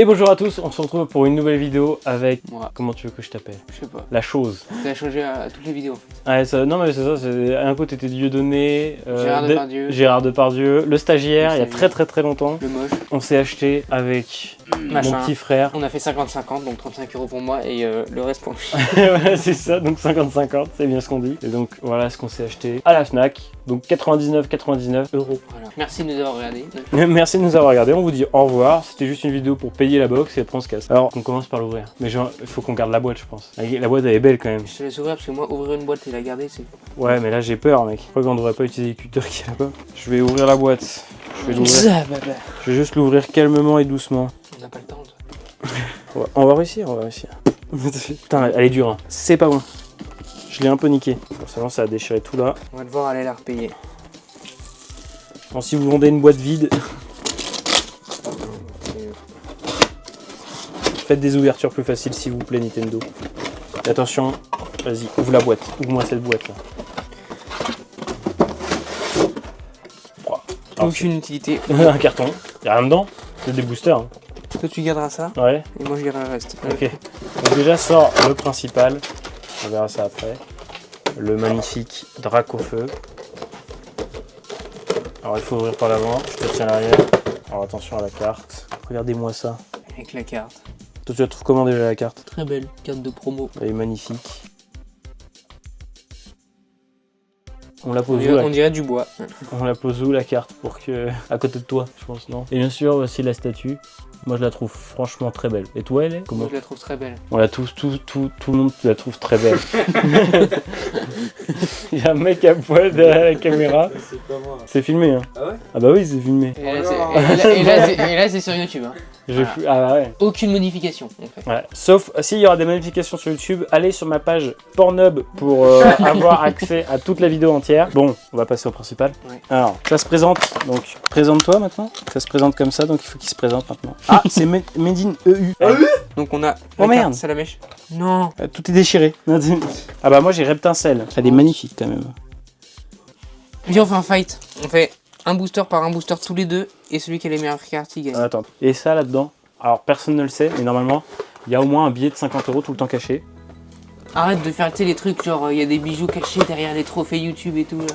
Et bonjour à tous, on se retrouve pour une nouvelle vidéo avec... Moi. Comment tu veux que je t'appelle? Je sais pas. La chose. Ça a changé à toutes les vidéos en fait. Ouais, ça, non mais c'est ça, c'est un coup t'étais Dieudonné, Gérard Depardieu, le stagiaire, il y a très longtemps. Le moche. On s'est acheté avec mon petit frère. On a fait 50-50, donc 35 € pour moi et le reste pour lui. Voilà, c'est ça, donc 50-50, c'est bien ce qu'on dit. Et donc voilà ce qu'on s'est acheté à la Fnac, donc 99,99 €. Voilà. Merci de nous avoir regardés. Merci de nous avoir regardé, on vous dit au revoir. C'était juste une vidéo pour payer la box et après on se casse. Alors on commence par l'ouvrir, mais genre il faut qu'on garde la boîte je pense. La boîte elle est belle quand même. Je te laisse ouvrir parce que moi ouvrir une boîte et la garder c'est... Ouais mais là j'ai peur mec, je crois qu'on devrait pas utiliser les cutters qu'il y a là-bas. Je vais ouvrir la boîte, je vais juste l'ouvrir calmement et doucement. On n'a pas le temps toi. On va réussir, Putain elle est dure hein. C'est pas bon. Je l'ai un peu niqué. Forcément ça a déchiré tout là. On va devoir aller la repayer. Bon si vous vendez une boîte vide, faites des ouvertures plus faciles s'il vous plaît Nintendo. Et attention, vas-y, ouvre la boîte. Ouvre-moi cette boîte là. Aucune utilité. Un carton, y'a rien dedans, c'est des boosters. Hein. Toi tu garderas ça Ouais. et moi je garderai le reste. Ok. Donc déjà sort le principal, on verra ça après. Le magnifique Dracofeu. Alors il faut ouvrir par l'avant, je te tiens à l'arrière. Alors attention à la carte. Regardez-moi ça. Avec la carte. Toi tu la trouves comment déjà la carte? Très belle, carte de promo. Elle est magnifique. On la pose où On dirait du bois. On la pose où la carte pour que... À côté de toi, je pense, non? Et bien sûr, voici la statue. Moi, je la trouve franchement très belle. Et toi, elle est comment? Moi, je la trouve très belle. On la tous, tout le monde la trouve très belle. Il y a un mec à poil derrière la caméra. C'est pas moi. C'est filmé, hein? Ah ouais? Ah bah oui, c'est filmé. Et là, c'est sur YouTube. Hein. Ah bah ouais. Aucune modification, en fait. Ouais. Sauf, s'il y aura des modifications sur YouTube, allez sur ma page Pornhub pour avoir accès à toute la vidéo entière. Bon, on va passer au principal. Ouais. Alors, ça se présente, donc présente-toi maintenant. Ça se présente comme ça, donc il faut qu'il se présente maintenant. Ah, c'est Made in EU. Donc on a... Oh merde. C'est la mèche. Non. Tout est déchiré. Ah bah moi j'ai Reptincelle. Elle est magnifique quand même. Viens, on fait un fight. On fait un booster par un booster tous les deux et celui qui a les meilleures cartes il gagne. Attends. Et ça là-dedans, alors personne ne le sait, mais normalement, il y a au moins un billet de 50 € tout le temps caché. Arrête de faire les trucs genre il y a des bijoux cachés derrière les trophées YouTube et tout. Là.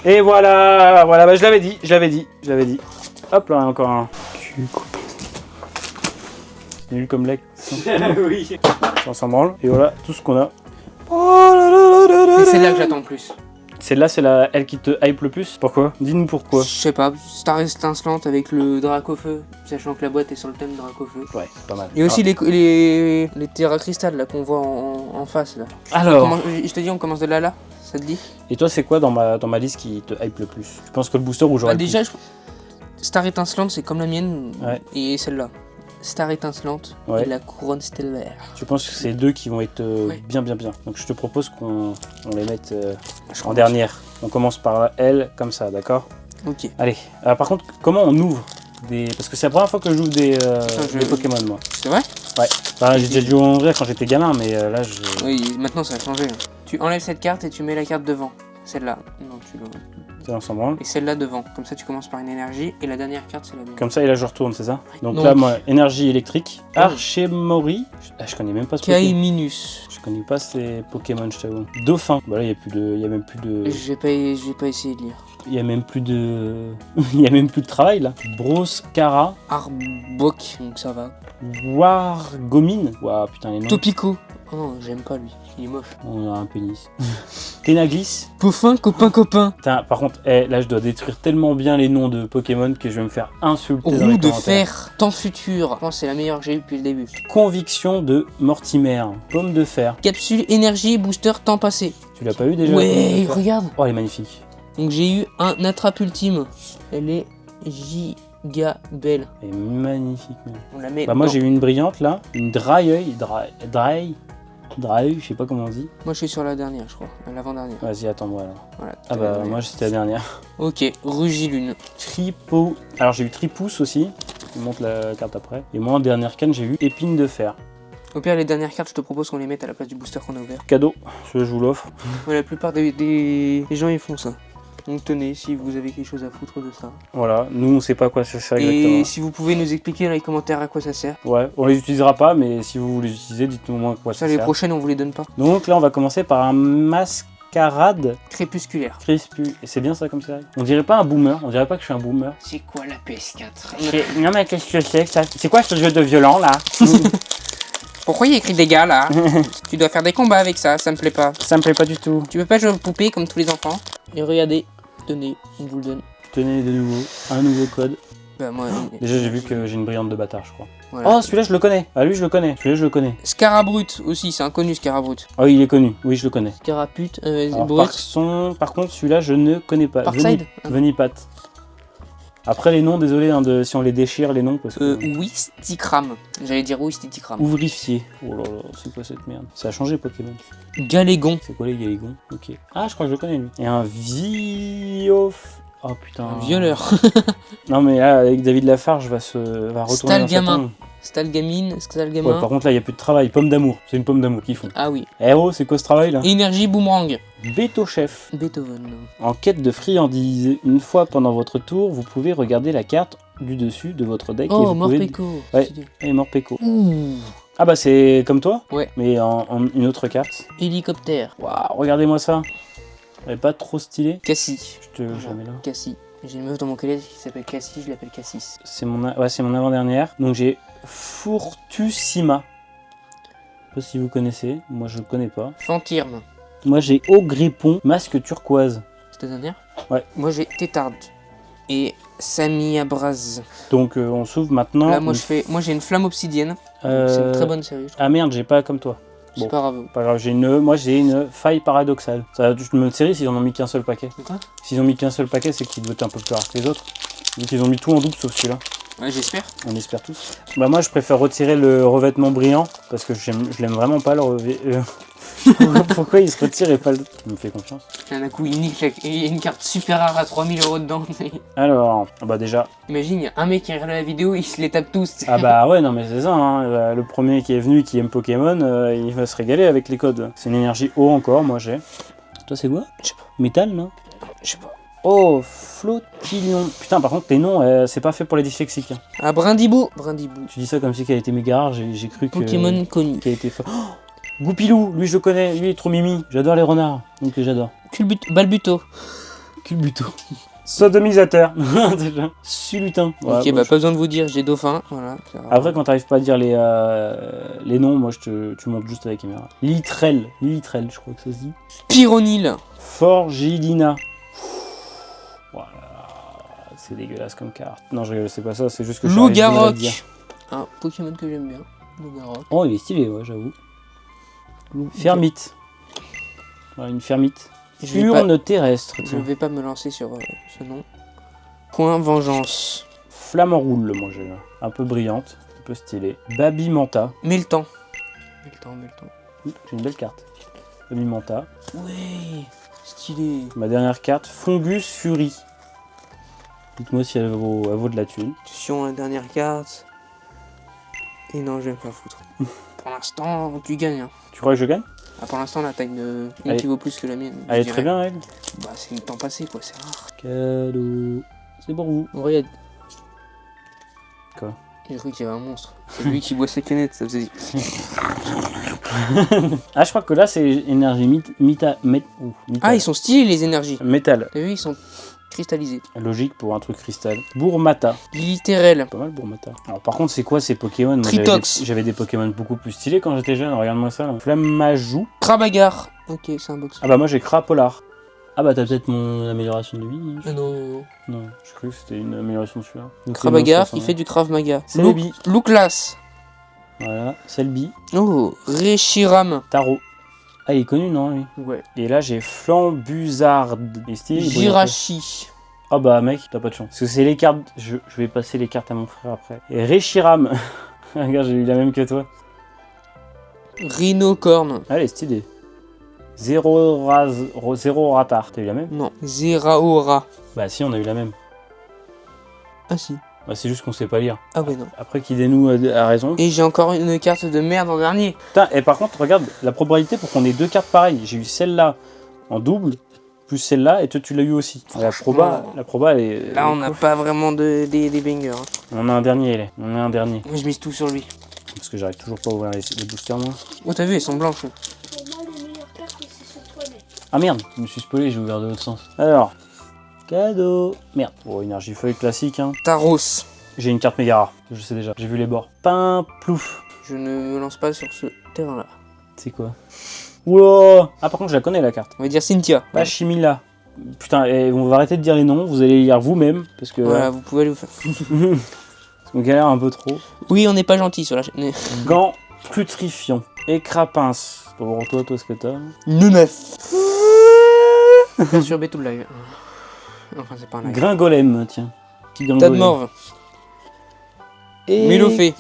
Et voilà, bah je l'avais dit. Hop là, encore un. C'est nul comme lait. Oui. On s'en branle. Et voilà, tout ce qu'on a. C'est celle-là que j'attends le plus. Celle-là, c'est elle qui te hype le plus. Pourquoi? Dis-nous pourquoi. Je sais pas, Star étincelante avec le Dracofeu, sachant que la boîte est sur le thème Dracofeu. Ouais, c'est pas mal. Il y a aussi les Terra Crystal là qu'on voit en face là. Alors. Je te dis on commence de là, ça te dit? Et toi, c'est quoi dans ma liste qui te hype le plus? Je pense que le booster où j'aurais déjà, Star étincelante c'est comme la mienne ouais. Et celle-là. Star étincelante et la couronne stellaire. Je pense que c'est deux qui vont être bien. Donc je te propose qu'on les mette en dernière. On commence par elle comme ça, d'accord? Ok. Allez, par contre, comment on ouvre des... Parce que c'est la première fois que j'ouvre des Pokémon, moi. C'est vrai? Ouais. Enfin, j'ai déjà dû en ouvrir quand j'étais gamin, mais là je... Oui, maintenant ça a changé. Tu enlèves cette carte et tu mets la carte devant. Celle-là. Non, tu l'auras. Et celle-là devant, comme ça tu commences par une énergie et la dernière carte c'est la mienne. Comme ça et là je retourne, c'est ça? Donc là moi, énergie électrique, Archemori, je connais même pas ce Pokémon. Kaiminus. Je connais pas ces Pokémon, je t'avoue. Dauphin, bah là il y a même plus de... Je vais pas essayer de lire. Il y a même plus de... il y a même plus de travail là. Broscara. Arbok, donc ça va. Wargomine. Waouh putain les noms. Topico. Oh non, j'aime pas lui, il est moche. On a un pénis. Tenaglis. Poffin, copain. Putain, par contre, là je dois détruire tellement bien les noms de Pokémon que je vais me faire insulter dans les Roue de commentaires. fer, temps futur. Je pense que c'est la meilleure que j'ai eue depuis le début. Conviction de Mortimer. Pomme de fer. Capsule énergie booster temps passé. Tu l'as pas eu déjà? Ouais, regarde. Oh elle est magnifique. Donc j'ai eu un attrape ultime. Elle est giga belle. Elle est magnifique même. On la met. Bah moi j'ai eu une brillante là, une dry, je sais pas comment on dit. Moi je suis sur la dernière je crois, l'avant-dernière. Vas-y attends-moi alors. Voilà, Ah bah moi c'était la dernière. Ok, Rugilune. Tripo. Alors j'ai eu Tripousse aussi, je vous montre la carte après. Et moi en dernière canne j'ai eu Épine de fer. Au pire les dernières cartes je te propose qu'on les mette à la place du booster qu'on a ouvert. Cadeau, je vous l'offre. Ouais, la plupart des gens ils font ça. Donc tenez, si vous avez quelque chose à foutre de ça. Voilà, nous on sait pas quoi ça sert exactement. Et si vous pouvez nous expliquer dans les commentaires à quoi ça sert. Ouais, on les utilisera pas, mais si vous les utilisez, dites-nous au moins à quoi ça Ça, les sert. prochaines, on vous les donne pas. Donc là, on va commencer par un mascarade Crépusculaire. crispus. Et c'est bien ça comme ça. On dirait pas un boomer, on dirait pas que je suis un boomer. C'est quoi la PS4? Non mais qu'est-ce que c'est que ça? C'est quoi ce jeu de violent là? Pourquoi il y a écrit dégâts là? Tu dois faire des combats avec ça, ça me plaît pas. Ça me plaît pas du tout. Tu peux pas jouer aux poupées comme tous les enfants? Et regardez, tenez, on vous le donne. Tenez de nouveau, un nouveau code. Bah moi... Déjà j'ai vu que j'ai une brillante de bâtard je crois. Voilà. Oh celui-là je le connais. Ah lui je le connais. Celui-là je le connais. Scarabrut aussi, c'est inconnu Scarabrut. Oh il est connu. Oui je le connais. Scaraput, Alors, Brut. par contre celui-là je ne connais pas. Parkside. Venipat. Après les noms, désolé hein, si on les déchire les noms parce que... Wistikram. J'allais dire Wistikram. Ouvrifié. Oh là là, c'est quoi cette merde? Ça a changé Pokémon. Galégon. C'est quoi les Galégons? Ok. Ah je crois que je le connais lui. Et un Viof... Oh putain. Un violeur. Non mais là avec David Lafarge va retourner dans sa Stalgamin. tombe. Stalgamine, Ouais, Stalgamin. par contre là il n'y a plus de travail. Pomme d'amour. C'est une pomme d'amour qu'ils font. Ah oui. Eh oh c'est quoi ce travail là? Énergie boomerang. Béto chef. Beethoven. En quête de friandises, une fois pendant votre tour, vous pouvez regarder la carte du dessus de votre deck et Oh, vous pouvez... Morpeko. Ouais. Et Morpeko. Ouh. Ah bah c'est comme toi? Ouais. Mais en une autre carte. Hélicoptère. Waouh, regardez-moi ça. Elle est pas trop stylée. Cassie. Je te jamais là. Cassie. J'ai une meuf dans mon collège qui s'appelle Cassie, je l'appelle Cassis. C'est mon avant-dernière. Donc j'ai Furtusima. Je sais pas si vous connaissez. Moi je le connais pas. Fantirme. Moi j'ai Ogripon, masque turquoise. C'était la dernière? Ouais. Moi j'ai Tétarde. Et Sami Abraz. Donc on s'ouvre maintenant. Là, moi j'ai une flamme obsidienne. C'est une très bonne série. Je trouve. Ah merde, j'ai pas comme toi. C'est Bon. pas grave. Pas grave, moi j'ai une faille paradoxale. Ça va me série s'ils en ont mis qu'un seul paquet. C'est quoi? S'ils ont mis qu'un seul paquet, c'est qu'ils doivent être un peu plus rares que les autres. Donc ils ont mis tout en double sauf celui-là. Ouais, j'espère. On espère tous. Bah moi je préfère retirer le revêtement brillant parce que je l'aime vraiment pas le revêtement. Pourquoi il se retire et pas le... Il me fait confiance. Et d'un coup, il nique il y a une carte super rare à 3000 € dedans. Alors, bah déjà... Imagine, il y a un mec qui regarde la vidéo, il se les tape tous. Ah bah ouais, non mais c'est ça, hein. Le premier qui est venu qui aime Pokémon, il va se régaler avec les codes. C'est une énergie haut encore, moi j'ai. Toi c'est quoi? Je sais pas. Métal, non? Je sais pas. Oh, Flottillon. Putain, par contre, tes noms, c'est pas fait pour les dyslexiques. Hein. Ah, Brindibou. Brindibou. Tu dis ça comme si qu'elle était méga rare, j'ai cru que... Pokémon connu. Qui a été fort. Oh, Goupilou, lui je le connais, lui il est trop mimi. J'adore les renards, donc j'adore. Balbuto. Culbuto. Sodomisateur. Déjà. Sulutin. Ouais, Ok, moi, bah pas besoin de vous dire, j'ai dauphin. Voilà. Après, quand t'arrives pas à dire les noms, moi tu montes juste à la caméra. Litrel, je crois que ça se dit. Pyronil. Forgilina. Voilà. C'est dégueulasse comme carte. Non, je rigole, c'est pas ça, c'est juste que je suis arrivé à le dire. Loup-Garroc. Un Pokémon que j'aime bien. Loup-Garroc. Oh, il est stylé, ouais, j'avoue. Fermite. Voilà, une fermite. Urne terrestre. Je vais pas me lancer sur ce nom. Point vengeance. Flamme en roule, moi j'ai un peu brillante, un peu stylée. Babimanta. Meltan. J'ai une belle carte. Babimanta. Ouais, stylé. Ma dernière carte, Fungus Fury. Dites-moi si elle vaut de la thune. Attention, la dernière carte. Et non, je vais me faire foutre. Pour l'instant, tu gagnes. Hein. Tu crois que je gagne? Ah, pour l'instant, l'attaque de une Elle qui vaut plus que la mienne. Elle est très bien, elle. Bah, c'est le temps passé, quoi, c'est rare. Cadeau. C'est pour vous. Regarde. Quoi? J'ai cru qu'il y avait un monstre. C'est lui qui boit ses canettes, ça faisait. Ah, je crois que là, c'est énergie Ah, ils sont stylés, les énergies. Métal. T'as vu, ils sont cristallisés. Logique pour un truc cristal. Bourmata. Littérel. Pas mal Bourmata. Alors par contre, c'est quoi ces Pokémon? Moi, Tritox. j'avais des Pokémon beaucoup plus stylés quand j'étais jeune. Regarde-moi ça. Là. Flammajou. Crabagar. Ok, c'est un box. Ah bah moi j'ai Crapolar. Ah bah t'as peut-être mon amélioration de vie. Ah non. Non, je crois que c'était une amélioration de celui-là. Donc, Crabagar, c'est il fait du Krav Maga. Celebi. Louklas. Voilà, Selby. Oh, Reshiram. Taro. Ah il est connu non lui. Ouais. Et là j'ai Flambuzard. Et stylé, il brille un peu. Jirachi. Ah bah mec, t'as pas de chance. Parce que c'est les cartes. Je vais passer les cartes à mon frère après. Et Reshiram. Regarde, j'ai eu la même que toi. Rhinocorn. Allez, stylé. Zéro Ratar. T'as eu la même? Non. Zeraora. Bah si, on a eu la même. Ah si. Bah c'est juste qu'on sait pas lire. Ah ouais, non. Après Kidenu a raison. Et j'ai encore une carte de merde en dernier. Putain, et par contre, regarde, la probabilité pour qu'on ait deux cartes pareilles. J'ai eu celle-là en double, plus celle-là, et toi tu l'as eu aussi. La proba, elle est... Là, on n'a pas vraiment des bangers. Hein. On a un dernier, on a un dernier. Moi, je mise tout sur lui. Parce que j'arrive toujours pas à ouvrir les boosters, moi. Oh, t'as vu, elles sont blanches. Pour moi, les meilleures cartes, c'est sur toi, mec. Ah merde, je me suis spoilé, j'ai ouvert de l'autre sens. Alors, cadeau. Merde. Bon, énergie feuille classique, hein. Taros. J'ai une carte méga rare, je sais déjà. J'ai vu les bords. Pimplouf. Je ne me lance pas sur ce terrain-là. C'est quoi? Wow. Ah, par contre, je la connais, la carte. On va dire Cynthia. Pachimila. Putain, et on va arrêter de dire les noms, vous allez les lire vous-même, parce que... Voilà, vous pouvez aller vous faire. parce qu'on galère un peu trop. Oui, on n'est pas gentil sur la chaîne. Gant putrifiant. Écrapince. Pour toi, ce que t'as. Neunef. Perturbé tout le live. Enfin, c'est pas un live. Gringolem, tiens. Petit Tad gringolem. Morve. Et... Mélofée.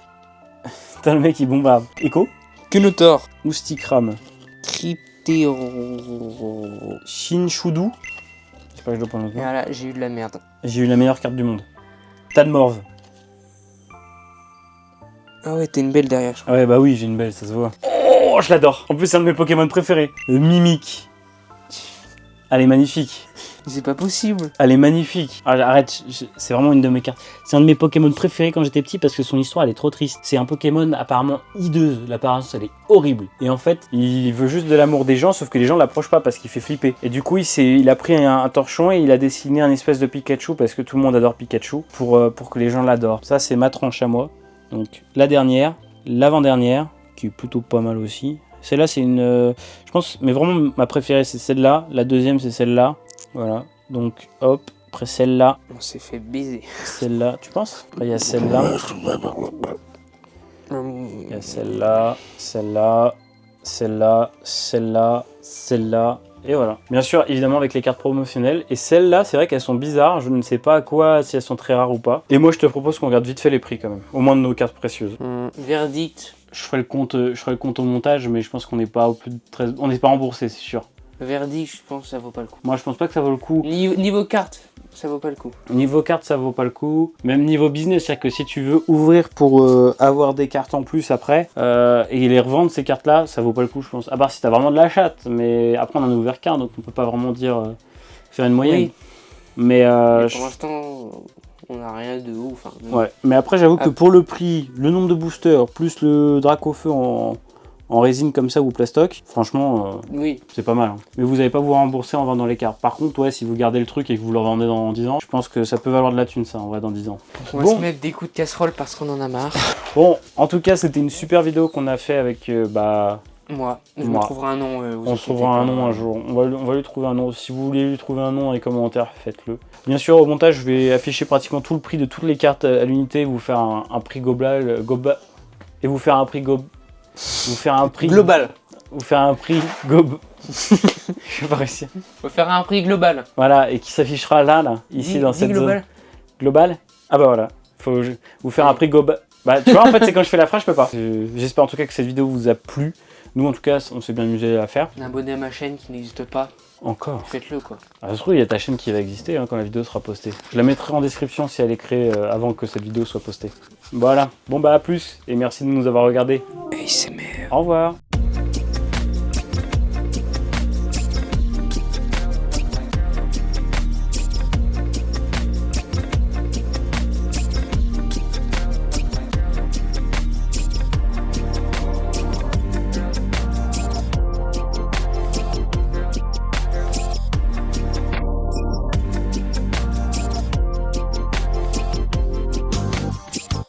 T'as le mec qui bombarde. Echo. Quenotor. Oustikram. Cryptéro. Shinchudu. Je sais pas que je dois prononcer. Voilà, j'ai eu de la merde. J'ai eu la meilleure carte du monde. Tadmorve. Ah ouais, t'es une belle derrière, je crois. Ah ouais, bah oui, j'ai une belle, ça se voit. Oh, je l'adore. En plus, c'est un de mes Pokémon préférés. Mimic. Elle est magnifique. C'est pas possible. Elle est magnifique. Ah, arrête, c'est vraiment une de mes cartes. C'est un de mes Pokémon préférés quand j'étais petit parce que son histoire elle est trop triste. C'est un Pokémon apparemment hideuse. L'apparence elle est horrible. Et en fait, il veut juste de l'amour des gens, sauf que les gens l'approchent pas parce qu'il fait flipper. Et du coup, il a pris un torchon et il a dessiné un espèce de Pikachu parce que tout le monde adore Pikachu pour que les gens l'adorent. Ça, c'est ma tranche à moi. Donc la dernière, l'avant-dernière, qui est plutôt pas mal aussi. Celle-là, c'est une... je pense, mais vraiment ma préférée, c'est celle-là. La deuxième, c'est celle-là. Voilà, donc hop, après celle-là, On s'est fait baiser. celle-là, tu penses? Après il y a celle-là, il y a celle-là, celle-là, celle-là, celle-là, celle-là, et voilà. Bien sûr, évidemment avec les cartes promotionnelles, et celles-là, c'est vrai qu'elles sont bizarres, je ne sais pas à quoi, si elles sont très rares ou pas. Et moi je te propose qu'on regarde vite fait les prix quand même, au moins de nos cartes précieuses. Verdict. Je ferai le compte au montage, mais je pense qu'on n'est pas au plus de 13... On n'est pas remboursé, c'est sûr. Verdict, je pense que ça vaut pas le coup. Moi je pense pas que ça vaut le coup. Niveau carte, ça vaut pas le coup. Niveau carte, ça vaut pas le coup. Même niveau business, c'est-à-dire que si tu veux ouvrir pour avoir des cartes en plus après et les revendre ces cartes-là, ça vaut pas le coup, je pense. À part si t'as vraiment de la chatte, mais après on en a ouvert qu'un, donc on peut pas vraiment dire faire une moyenne. Oui. Mais Pour l'instant, on n'a rien de ouf. Hein. ouais. Mais après, j'avoue que pour le prix, le nombre de boosters plus le Dracofeu en résine comme ça ou plastoc, franchement, Oui. c'est pas mal. Hein. Mais vous n'allez pas vous rembourser en vendant les cartes. Par contre, ouais, si vous gardez le truc et que vous le revendez dans 10 ans, je pense que ça peut valoir de la thune, ça, en vrai, dans 10 ans. On va se mettre des coups de casserole parce qu'on en a marre. Bon, en tout cas, c'était une super vidéo qu'on a fait avec, Moi, je me trouverai un nom. on se trouvera un nom un jour. On va lui trouver un nom. Si vous voulez lui trouver un nom dans les commentaires, faites-le. Bien sûr, au montage, je vais afficher pratiquement tout le prix de toutes les cartes à l'unité, vous faire un prix global, et vous faire un prix global. Vous faire un prix gob. Je vais pas réussir. Faut faire un prix global. Voilà, et qui s'affichera là, ici dans cette global. zone. Global. Ah bah voilà. Faut vous faire un prix gob. Bah tu vois, en fait, c'est quand je fais la phrase, je peux pas. J'espère en tout cas que cette vidéo vous a plu. Nous, en tout cas, on s'est bien amusé à la faire. Abonnez à ma chaîne qui n'existe pas. Encore. Faites-le quoi. Ah, ça se trouve, il y a ta chaîne qui va exister quand la vidéo sera postée. Je la mettrai en description si elle est créée avant que cette vidéo soit postée. Voilà. Bon bah à plus et merci de nous avoir regardés. ASMR. Au revoir.